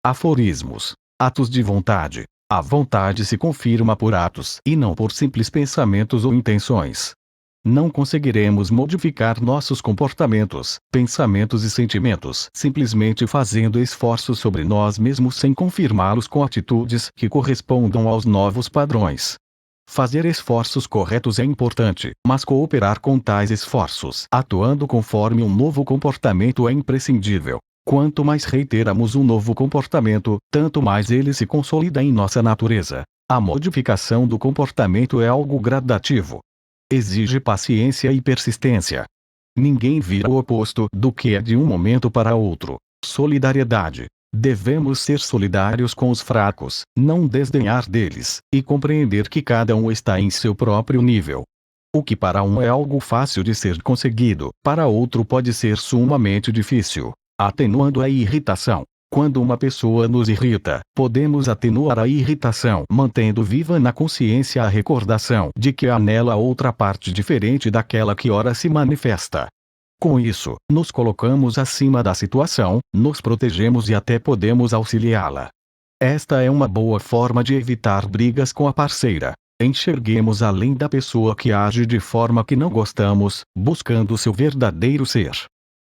Aforismos. Atos de vontade. A vontade se confirma por atos e não por simples pensamentos ou intenções. Não conseguiremos modificar nossos comportamentos, pensamentos e sentimentos simplesmente fazendo esforços sobre nós mesmos sem confirmá-los com atitudes que correspondam aos novos padrões. Fazer esforços corretos é importante, mas cooperar com tais esforços atuando conforme um novo comportamento é imprescindível. Quanto mais reiteramos um novo comportamento, tanto mais ele se consolida em nossa natureza. A modificação do comportamento é algo gradativo. Exige paciência e persistência. Ninguém vira o oposto do que é de um momento para outro. Solidariedade. Devemos ser solidários com os fracos, não desdenhar deles, e compreender que cada um está em seu próprio nível. O que para um é algo fácil de ser conseguido, para outro pode ser sumamente difícil. Atenuando a irritação. Quando uma pessoa nos irrita, podemos atenuar a irritação mantendo viva na consciência a recordação de que há nela outra parte diferente daquela que ora se manifesta. Com isso, nos colocamos acima da situação, nos protegemos e até podemos auxiliá-la. Esta é uma boa forma de evitar brigas com a parceira. Enxerguemos além da pessoa que age de forma que não gostamos, buscando seu verdadeiro ser.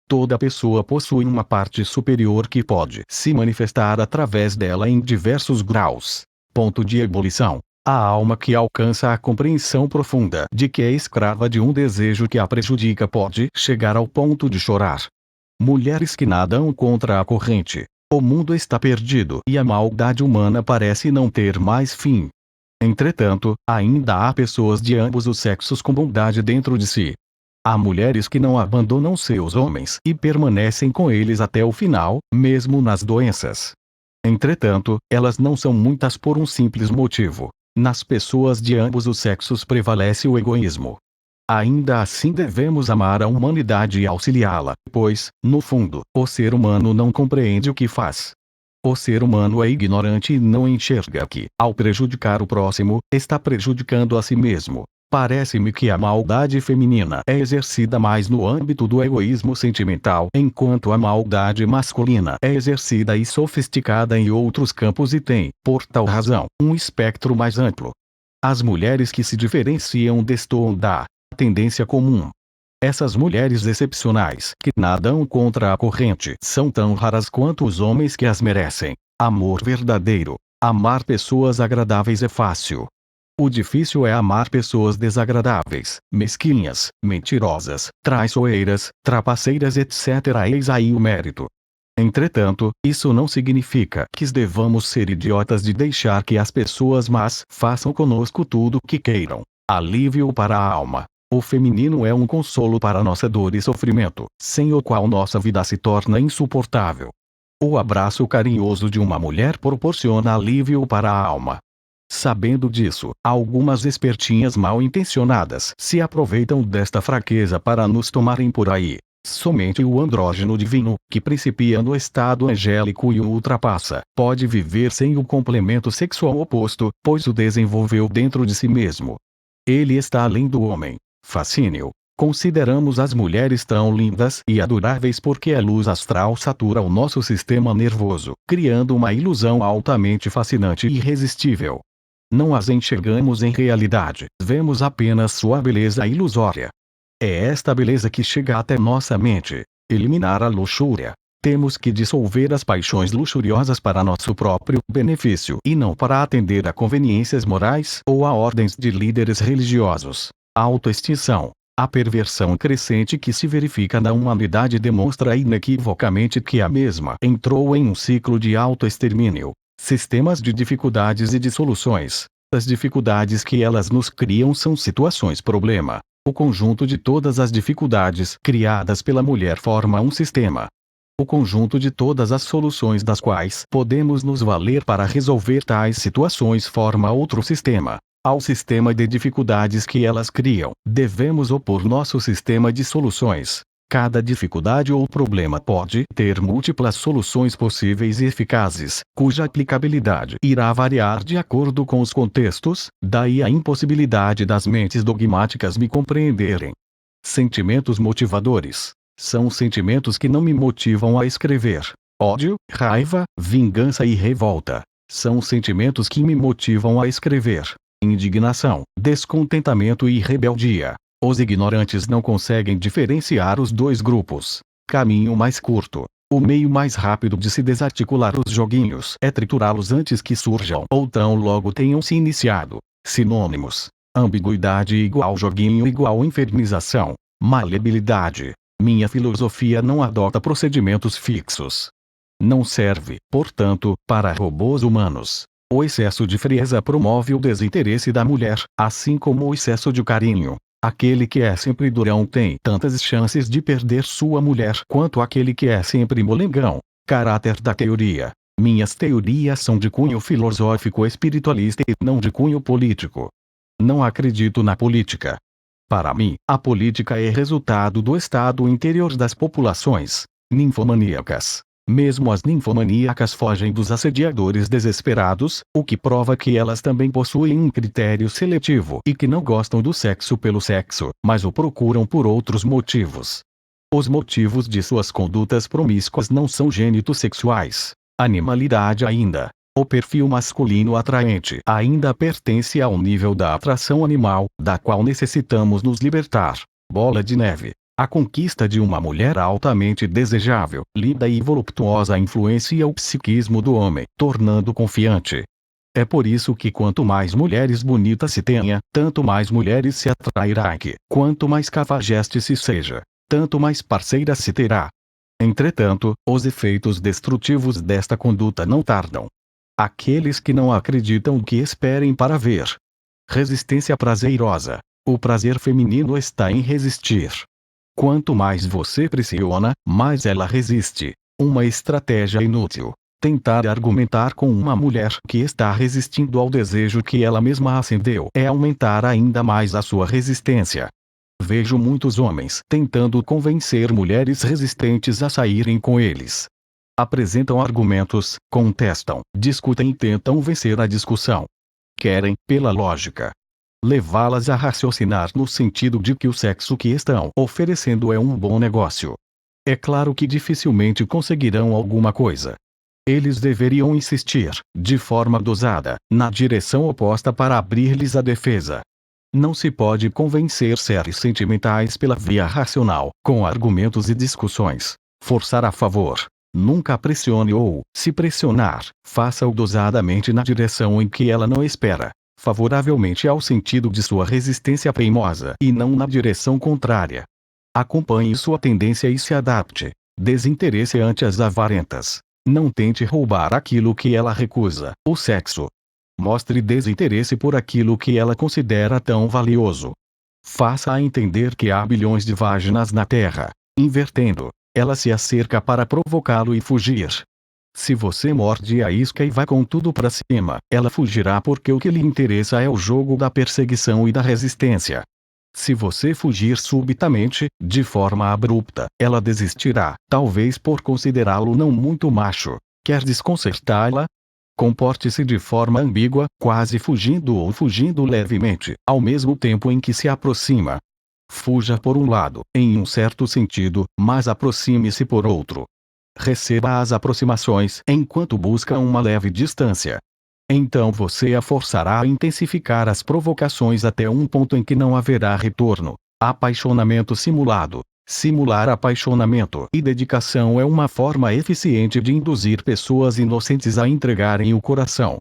Toda pessoa possui uma parte superior que pode se manifestar através dela em diversos graus. Ponto de ebulição. A alma que alcança a compreensão profunda de que é escrava de um desejo que a prejudica pode chegar ao ponto de chorar. Mulheres que nadam contra a corrente. O mundo está perdido e a maldade humana parece não ter mais fim. Entretanto, ainda há pessoas de ambos os sexos com bondade dentro de si. Há mulheres que não abandonam seus homens e permanecem com eles até o final, mesmo nas doenças. Entretanto, elas não são muitas por um simples motivo. Nas pessoas de ambos os sexos prevalece o egoísmo. Ainda assim devemos amar a humanidade e auxiliá-la, pois, no fundo, o ser humano não compreende o que faz. O ser humano é ignorante e não enxerga que, ao prejudicar o próximo, está prejudicando a si mesmo. Parece-me que a maldade feminina é exercida mais no âmbito do egoísmo sentimental, enquanto a maldade masculina é exercida e sofisticada em outros campos e tem, por tal razão, um espectro mais amplo. As mulheres que se diferenciam destoam da tendência comum. Essas mulheres excepcionais, que nadam contra a corrente, são tão raras quanto os homens que as merecem. Amor verdadeiro. Amar pessoas agradáveis é fácil. O difícil é amar pessoas desagradáveis, mesquinhas, mentirosas, traiçoeiras, trapaceiras etc. Eis aí o mérito. Entretanto, isso não significa que devamos ser idiotas de deixar que as pessoas más façam conosco tudo o que queiram. Alívio para a alma. O feminino é um consolo para nossa dor e sofrimento, sem o qual nossa vida se torna insuportável. O abraço carinhoso de uma mulher proporciona alívio para a alma. Sabendo disso, algumas espertinhas mal intencionadas se aproveitam desta fraqueza para nos tomarem por aí. Somente o andrógeno divino, que principia no estado angélico e o ultrapassa, pode viver sem o complemento sexual oposto, pois o desenvolveu dentro de si mesmo. Ele está além do homem. Fascínio. Consideramos as mulheres tão lindas e adoráveis porque a luz astral satura o nosso sistema nervoso, criando uma ilusão altamente fascinante e irresistível. Não as enxergamos em realidade, vemos apenas sua beleza ilusória. É esta beleza que chega até nossa mente. Eliminar a luxúria. Temos que dissolver as paixões luxuriosas para nosso próprio benefício e não para atender a conveniências morais ou a ordens de líderes religiosos. Autoextinção. A perversão crescente que se verifica na humanidade demonstra inequivocamente que a mesma entrou em um ciclo de autoextermínio. Sistemas de dificuldades e de soluções. As dificuldades que elas nos criam são situações-problema. O conjunto de todas as dificuldades criadas pela mulher forma um sistema. O conjunto de todas as soluções das quais podemos nos valer para resolver tais situações forma outro sistema. Ao sistema de dificuldades que elas criam, devemos opor nosso sistema de soluções. Cada dificuldade ou problema pode ter múltiplas soluções possíveis e eficazes, cuja aplicabilidade irá variar de acordo com os contextos, daí a impossibilidade das mentes dogmáticas me compreenderem. Sentimentos motivadores. São sentimentos que não me motivam a escrever. Ódio, raiva, vingança e revolta são os sentimentos que me motivam a escrever. Indignação, descontentamento e rebeldia. Os ignorantes não conseguem diferenciar os dois grupos. Caminho mais curto. O meio mais rápido de se desarticular os joguinhos é triturá-los antes que surjam ou tão logo tenham se iniciado. Sinônimos: ambiguidade igual joguinho igual infernização. Maleabilidade. Minha filosofia não adota procedimentos fixos. Não serve, portanto, para robôs humanos. O excesso de frieza promove o desinteresse da mulher, assim como o excesso de carinho. Aquele que é sempre durão tem tantas chances de perder sua mulher quanto aquele que é sempre molengão. Caráter da teoria. Minhas teorias são de cunho filosófico-espiritualista e não de cunho político. Não acredito na política. Para mim, a política é resultado do estado interior das populações ninfomaníacas. Mesmo as ninfomaníacas fogem dos assediadores desesperados, o que prova que elas também possuem um critério seletivo e que não gostam do sexo pelo sexo, mas o procuram por outros motivos. Os motivos de suas condutas promíscuas não são gênito-sexuais. Animalidade ainda. O perfil masculino atraente ainda pertence ao nível da atração animal, da qual necessitamos nos libertar. Bola de neve. A conquista de uma mulher altamente desejável, linda e voluptuosa influencia o psiquismo do homem, tornando confiante. É por isso que quanto mais mulheres bonitas se tenha, tanto mais mulheres se atrairá e que, quanto mais cafajeste se seja, tanto mais parceiras se terá. Entretanto, os efeitos destrutivos desta conduta não tardam. Aqueles que não acreditam que esperem para ver. Resistência prazerosa. O prazer feminino está em resistir. Quanto mais você pressiona, mais ela resiste. Uma estratégia inútil. Tentar argumentar com uma mulher que está resistindo ao desejo que ela mesma acendeu é aumentar ainda mais a sua resistência. Vejo muitos homens tentando convencer mulheres resistentes a saírem com eles. Apresentam argumentos, contestam, discutem e tentam vencer a discussão. Querem, pela lógica, levá-las a raciocinar no sentido de que o sexo que estão oferecendo é um bom negócio. É claro que dificilmente conseguirão alguma coisa. Eles deveriam insistir, de forma dosada, na direção oposta para abrir-lhes a defesa. Não se pode convencer seres sentimentais pela via racional, com argumentos e discussões. Forçar a favor. Nunca pressione ou, se pressionar, faça-o dosadamente na direção em que ela não espera. Favoravelmente ao sentido de sua resistência teimosa e não na direção contrária. Acompanhe sua tendência e se adapte. Desinteresse ante as avarentas. Não tente roubar aquilo que ela recusa, o sexo. Mostre desinteresse por aquilo que ela considera tão valioso. Faça-a entender que há bilhões de vaginas na Terra. Invertendo, ela se acerca para provocá-lo e fugir. Se você morde a isca e vai com tudo para cima, ela fugirá porque o que lhe interessa é o jogo da perseguição e da resistência. Se você fugir subitamente, de forma abrupta, ela desistirá, talvez por considerá-lo não muito macho. Quer desconcertá-la? Comporte-se de forma ambígua, quase fugindo ou fugindo levemente, ao mesmo tempo em que se aproxima. Fuja por um lado, em um certo sentido, mas aproxime-se por outro. Receba as aproximações enquanto busca uma leve distância. Então você a forçará a intensificar as provocações até um ponto em que não haverá retorno. Apaixonamento simulado. Simular apaixonamento e dedicação é uma forma eficiente de induzir pessoas inocentes a entregarem o coração.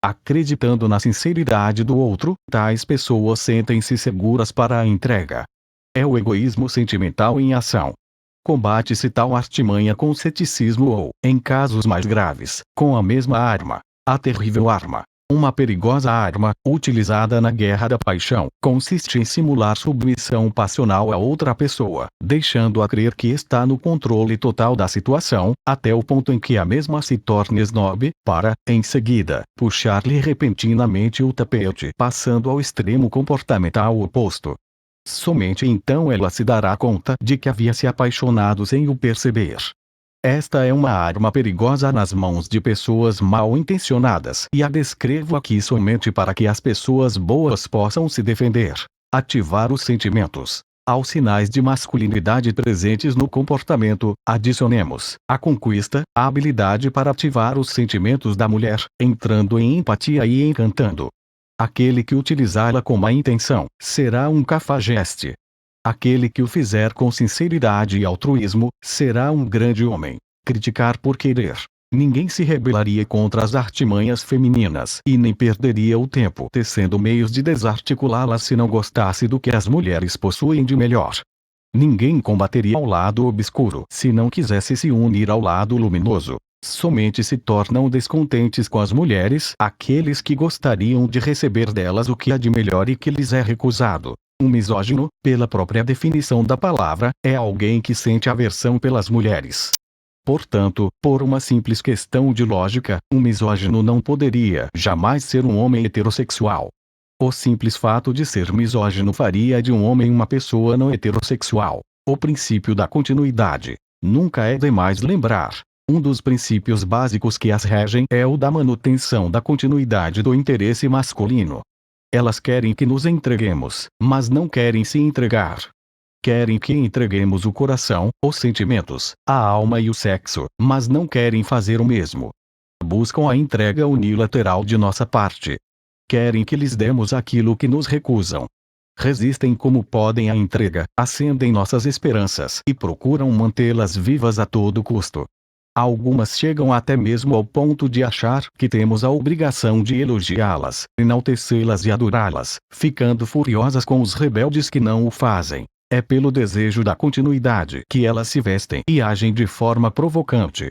Acreditando na sinceridade do outro, tais pessoas sentem-se seguras para a entrega. É o egoísmo sentimental em ação. Combate-se tal artimanha com ceticismo ou, em casos mais graves, com a mesma arma. A terrível arma, uma perigosa arma, utilizada na guerra da paixão, consiste em simular submissão passional a outra pessoa, deixando-a crer que está no controle total da situação, até o ponto em que a mesma se torne snob, para, em seguida, puxar-lhe repentinamente o tapete, passando ao extremo comportamental oposto. Somente então ela se dará conta de que havia se apaixonado sem o perceber. Esta é uma arma perigosa nas mãos de pessoas mal intencionadas e a descrevo aqui somente para que as pessoas boas possam se defender. Ativar os sentimentos. Aos sinais de masculinidade presentes no comportamento, adicionemos a conquista, a habilidade para ativar os sentimentos da mulher, entrando em empatia e encantando. Aquele que utilizá-la com má intenção, será um cafajeste. Aquele que o fizer com sinceridade e altruísmo, será um grande homem. Criticar por querer. Ninguém se rebelaria contra as artimanhas femininas e nem perderia o tempo tecendo meios de desarticulá-las se não gostasse do que as mulheres possuem de melhor. Ninguém combateria ao lado obscuro se não quisesse se unir ao lado luminoso. Somente se tornam descontentes com as mulheres aqueles que gostariam de receber delas o que há de melhor e que lhes é recusado. Um misógino, pela própria definição da palavra, é alguém que sente aversão pelas mulheres. Portanto, por uma simples questão de lógica, um misógino não poderia jamais ser um homem heterossexual. O simples fato de ser misógino faria de um homem uma pessoa não heterossexual. O princípio da continuidade. Nunca é demais lembrar. Um dos princípios básicos que as regem é o da manutenção da continuidade do interesse masculino. Elas querem que nos entreguemos, mas não querem se entregar. Querem que entreguemos o coração, os sentimentos, a alma e o sexo, mas não querem fazer o mesmo. Buscam a entrega unilateral de nossa parte. Querem que lhes demos aquilo que nos recusam. Resistem como podem à entrega, acendem nossas esperanças e procuram mantê-las vivas a todo custo. Algumas chegam até mesmo ao ponto de achar que temos a obrigação de elogiá-las, enaltecê-las e adorá-las, ficando furiosas com os rebeldes que não o fazem. É pelo desejo da continuidade que elas se vestem e agem de forma provocante.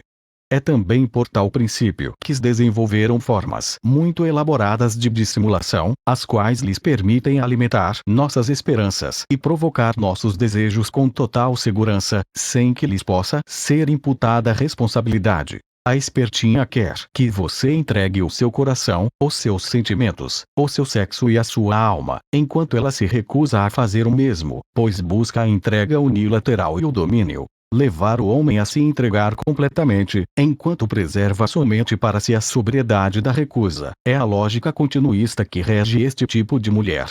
É também por tal princípio que desenvolveram formas muito elaboradas de dissimulação, as quais lhes permitem alimentar nossas esperanças e provocar nossos desejos com total segurança, sem que lhes possa ser imputada responsabilidade. A espertinha quer que você entregue o seu coração, os seus sentimentos, o seu sexo e a sua alma, enquanto ela se recusa a fazer o mesmo, pois busca a entrega unilateral e o domínio. Levar o homem a se entregar completamente, enquanto preserva somente para si a sobriedade da recusa, é a lógica continuista que rege este tipo de mulher.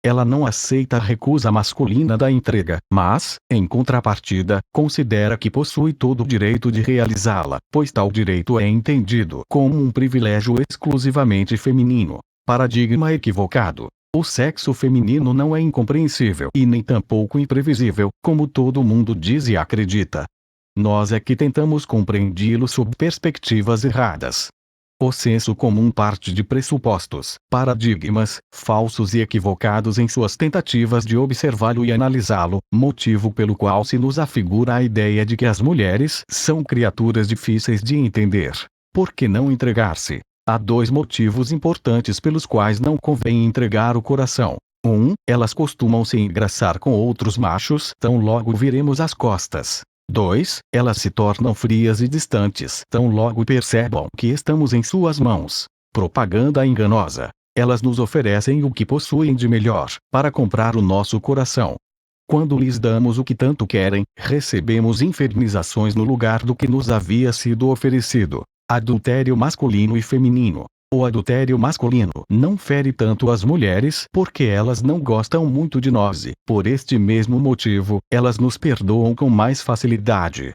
Ela não aceita a recusa masculina da entrega, mas, em contrapartida, considera que possui todo o direito de realizá-la, pois tal direito é entendido como um privilégio exclusivamente feminino. Paradigma equivocado. O sexo feminino não é incompreensível e nem tampouco imprevisível, como todo mundo diz e acredita. Nós é que tentamos compreendê-lo sob perspectivas erradas. O senso comum parte de pressupostos, paradigmas, falsos e equivocados em suas tentativas de observá-lo e analisá-lo, motivo pelo qual se nos afigura a ideia de que as mulheres são criaturas difíceis de entender. Por que não entregar-se? Há dois motivos importantes pelos quais não convém entregar o coração. 1. Elas costumam se engraçar com outros machos, tão logo viremos as costas. 2. Elas se tornam frias e distantes, tão logo percebam que estamos em suas mãos. Propaganda enganosa. Elas nos oferecem o que possuem de melhor, para comprar o nosso coração. Quando lhes damos o que tanto querem, recebemos infernizações no lugar do que nos havia sido oferecido. Adultério masculino e feminino. O adultério masculino não fere tanto as mulheres porque elas não gostam muito de nós e, por este mesmo motivo, elas nos perdoam com mais facilidade.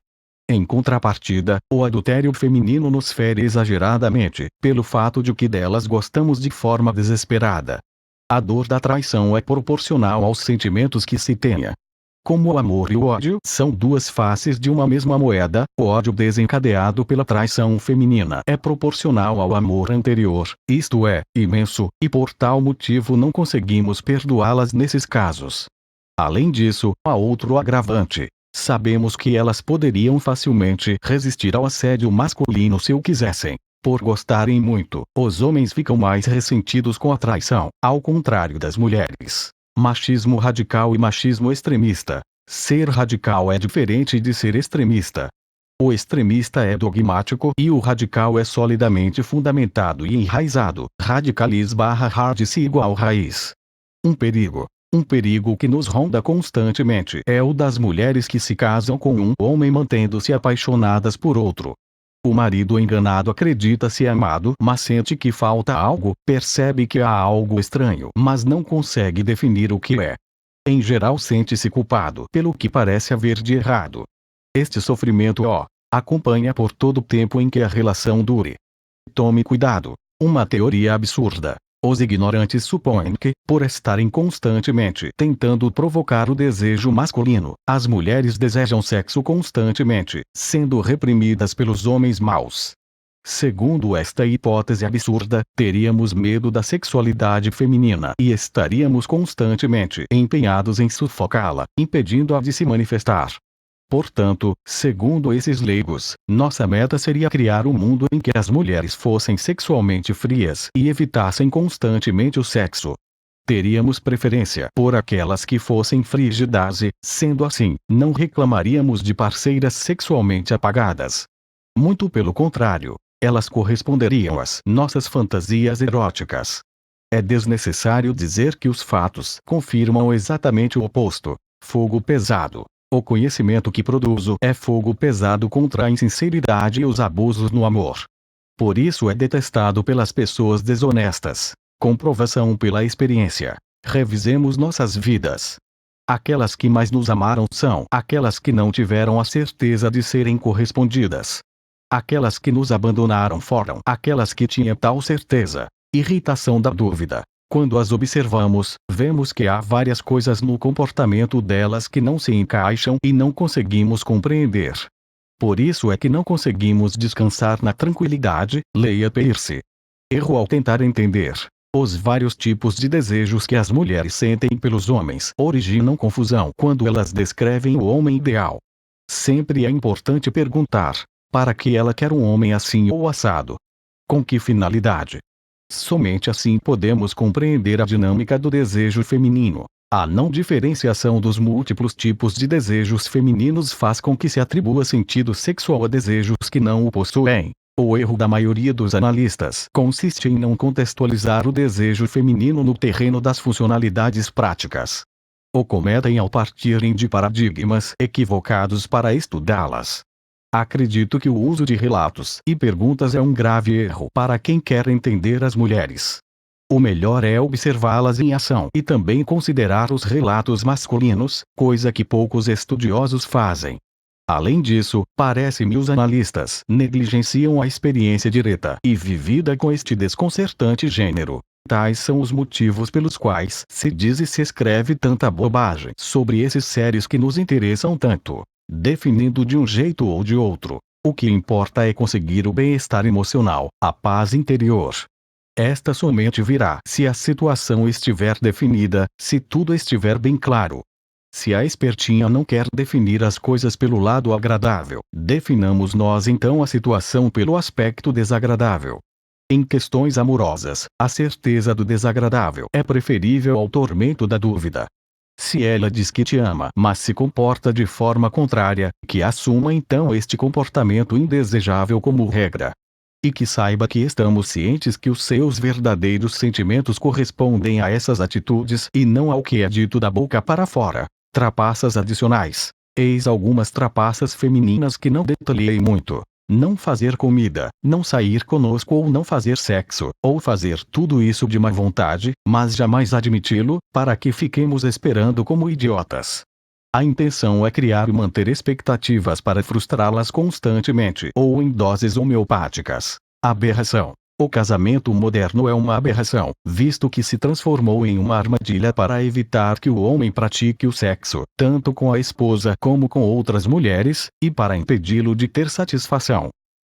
Em contrapartida, o adultério feminino nos fere exageradamente, pelo fato de que delas gostamos de forma desesperada. A dor da traição é proporcional aos sentimentos que se tenha. Como o amor e o ódio são duas faces de uma mesma moeda, o ódio desencadeado pela traição feminina é proporcional ao amor anterior, isto é, imenso, e por tal motivo não conseguimos perdoá-las nesses casos. Além disso, há outro agravante. Sabemos que elas poderiam facilmente resistir ao assédio masculino se o quisessem. Por gostarem muito, os homens ficam mais ressentidos com a traição, ao contrário das mulheres. Machismo radical e machismo extremista. Ser radical é diferente de ser extremista. O extremista é dogmático e o radical é solidamente fundamentado e enraizado. Radicalis/radice igual raiz. Um perigo que nos ronda constantemente é o das mulheres que se casam com um homem mantendo-se apaixonadas por outro. O marido enganado acredita-se amado, mas sente que falta algo, percebe que há algo estranho, mas não consegue definir o que é. Em geral sente-se culpado pelo que parece haver de errado. Este sofrimento o acompanha por todo o tempo em que a relação dure. Tome cuidado. Uma teoria absurda. Os ignorantes supõem que, por estarem constantemente tentando provocar o desejo masculino, as mulheres desejam sexo constantemente, sendo reprimidas pelos homens maus. Segundo esta hipótese absurda, teríamos medo da sexualidade feminina e estaríamos constantemente empenhados em sufocá-la, impedindo-a de se manifestar. Portanto, segundo esses leigos, nossa meta seria criar um mundo em que as mulheres fossem sexualmente frias e evitassem constantemente o sexo. Teríamos preferência por aquelas que fossem frígidas e, sendo assim, não reclamaríamos de parceiras sexualmente apagadas. Muito pelo contrário, elas corresponderiam às nossas fantasias eróticas. É desnecessário dizer que os fatos confirmam exatamente o oposto. Fogo pesado. O conhecimento que produzo é fogo pesado contra a insinceridade e os abusos no amor. Por isso é detestado pelas pessoas desonestas. Comprovação pela experiência. Revisemos nossas vidas. Aquelas que mais nos amaram são aquelas que não tiveram a certeza de serem correspondidas. Aquelas que nos abandonaram foram aquelas que tinham tal certeza. Irritação da dúvida. Quando as observamos, vemos que há várias coisas no comportamento delas que não se encaixam e não conseguimos compreender. Por isso é que não conseguimos descansar na tranquilidade. Leia Peirce. Erro ao tentar entender. Os vários tipos de desejos que as mulheres sentem pelos homens originam confusão quando elas descrevem o homem ideal. Sempre é importante perguntar: para que ela quer um homem assim ou assado? Com que finalidade? Somente assim podemos compreender a dinâmica do desejo feminino. A não diferenciação dos múltiplos tipos de desejos femininos faz com que se atribua sentido sexual a desejos que não o possuem. O erro da maioria dos analistas consiste em não contextualizar o desejo feminino no terreno das funcionalidades práticas. O cometem ao partirem de paradigmas equivocados para estudá-las. Acredito que o uso de relatos e perguntas é um grave erro para quem quer entender as mulheres. O melhor é observá-las em ação e também considerar os relatos masculinos, coisa que poucos estudiosos fazem. Além disso, parece-me os analistas negligenciam a experiência direta e vivida com este desconcertante gênero. Tais são os motivos pelos quais se diz e se escreve tanta bobagem sobre esses sérios que nos interessam tanto. Definindo de um jeito ou de outro, o que importa é conseguir o bem-estar emocional, a paz interior. Esta somente virá se a situação estiver definida, se tudo estiver bem claro. Se a espertinha não quer definir as coisas pelo lado agradável, definamos nós então a situação pelo aspecto desagradável. Em questões amorosas, a certeza do desagradável é preferível ao tormento da dúvida. Se ela diz que te ama, mas se comporta de forma contrária, que assuma então este comportamento indesejável como regra. E que saiba que estamos cientes que os seus verdadeiros sentimentos correspondem a essas atitudes e não ao que é dito da boca para fora. Trapaças adicionais. Eis algumas trapaças femininas que não detalhei muito. Não fazer comida, não sair conosco ou não fazer sexo, ou fazer tudo isso de má vontade, mas jamais admiti-lo, para que fiquemos esperando como idiotas. A intenção é criar e manter expectativas para frustrá-las constantemente ou em doses homeopáticas. Aberração. O casamento moderno é uma aberração, visto que se transformou em uma armadilha para evitar que o homem pratique o sexo, tanto com a esposa como com outras mulheres, e para impedi-lo de ter satisfação.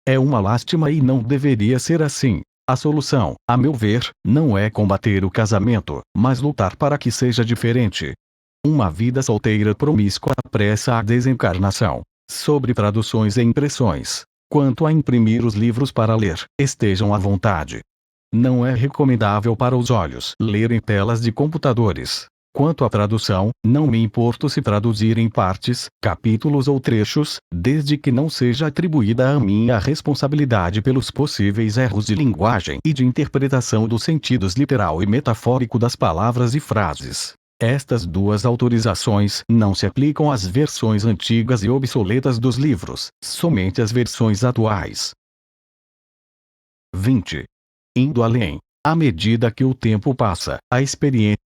É uma lástima e não deveria ser assim. A solução, a meu ver, não é combater o casamento, mas lutar para que seja diferente. Uma vida solteira promíscua apressa a desencarnação. Sobre traduções e impressões. Quanto a imprimir os livros para ler, estejam à vontade. Não é recomendável para os olhos ler em telas de computadores. Quanto à tradução, não me importo se traduzir em partes, capítulos ou trechos, desde que não seja atribuída a mim a responsabilidade pelos possíveis erros de linguagem e de interpretação dos sentidos literal e metafórico das palavras e frases. Estas duas autorizações não se aplicam às versões antigas e obsoletas dos livros, somente às versões atuais. 20. Indo além. À medida que o tempo passa, a experiência